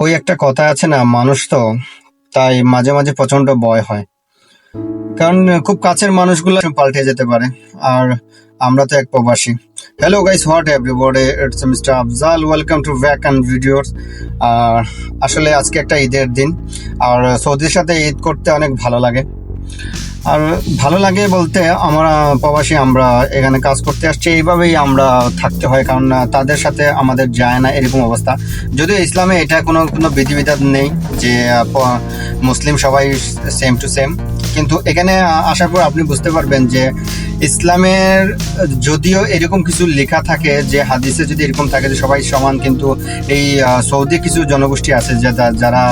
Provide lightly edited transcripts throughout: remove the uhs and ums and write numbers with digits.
ওই একটা কথা আছে না, মানুষ তো, তাই মাঝে মাঝে প্রচন্ড ভয় হয়। কারণ খুব কাছের মানুষগুলো পাল্টে যেতে পারে। আর আমরা তো এক প্রবাসী। Hello guys, what everybody, it's mister Afzal, welcome to back and videos. আর আসলে আজকে একটা ঈদের দিন, আর সৌদির সাথে ঈদ করতে অনেক ভালো লাগে। আর ভালো লাগে বলতে, আমরা প্রবাসী, আমরা এখানে কাজ করতে আসছি, এইভাবেই আমরা থাকতে হয়, কারণ তাদের সাথে আমাদের যায় না এরকম অবস্থা। যদিও ইসলামে এটা কোনো কোনো বিধিবিধান নেই যে মুসলিম সবাই সেম টু সেম, কিন্তু এখানে আসার পর আপনি বুঝতে পারবেন যে ইসলামের যদিও এরকম কিছু লেখা থাকে, যে হাদিসে যদি এরকম থাকে যে সবাই সমান, কিন্তু এই সৌদি কিছু জনগোষ্ঠী আছে যে যারা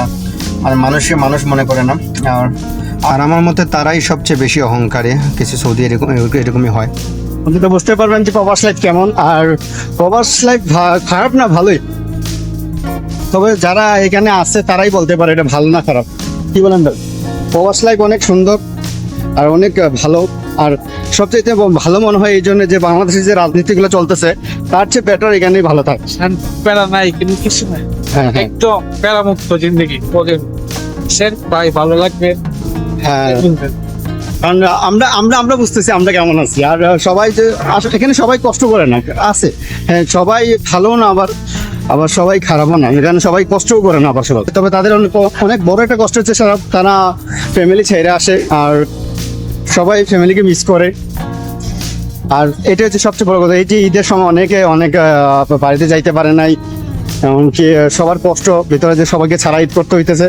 মানে মানুষ মনে করে না। আর আর আমার মতে তারাই সবচেয়ে বেশি অহংকারী। কিছু সৌদি এরকমই হয়। আপনি তো বুঝতে পারবেন যে প্রবাস লাইফ কেমন। আর প্রবাস লাইফ খারাপ না, ভালোই। তবে যারা এখানে আছে তারাই বলতে পারে এটা ভালো না খারাপ। কি বলেন ভাই? প্রবাস লাইফ অনেক সুন্দর আর অনেক ভালো। আর সবচেয়ে ভালো মনে হয় এই জন্য যে বাংলাদেশে যে রাজনীতিগুলো চলতেছে তার চেয়ে বেটার এখানেই ভালো থাকে। প্যারা নাই, কিন্তু কিছু নাই, হ্যাঁ হ্যাঁ একদম প্যারামুক্ত জিন্দগি ওদের। সে ভাই ভালো লাগবে। হ্যাঁ, শুনবেন। কারণ আমরা আমরা আমরা বুঝতেছি আমরা কেমন আছি। আর সবাই যে আসলে এখানে সবাই কষ্ট করে না, আছে হ্যাঁ, সবাই ভালো না, আবার আবার সবাই খারাপও না। এখানে সবাই কষ্টও করে না আবার সবাই। তবে তাদের অনেক অনেক বড় একটা কষ্ট হচ্ছে তারা ফ্যামিলি ছেড়ে আসে, আর সবাই ফ্যামিলিকে মিস করে। আর এটা হচ্ছে সবচেয়ে বড় কথা, এই যে ঈদের সময় অনেকে অনেক বাড়িতে যাইতে পারে নাই, এমনকি সবার কষ্ট ভিতরে যে সবাইকে ছাড়া ঈদ করতে হইতেছে।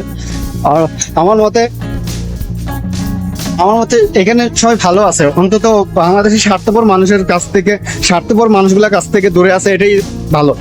আর আমার মতে এখানে সবাই ভালো আছে, অন্তত বাংলাদেশি স্বার্থপর মানুষের কাছ থেকে, স্বার্থপর মানুষগুলোর কাছ থেকে দূরে আছে, এটাই ভালো।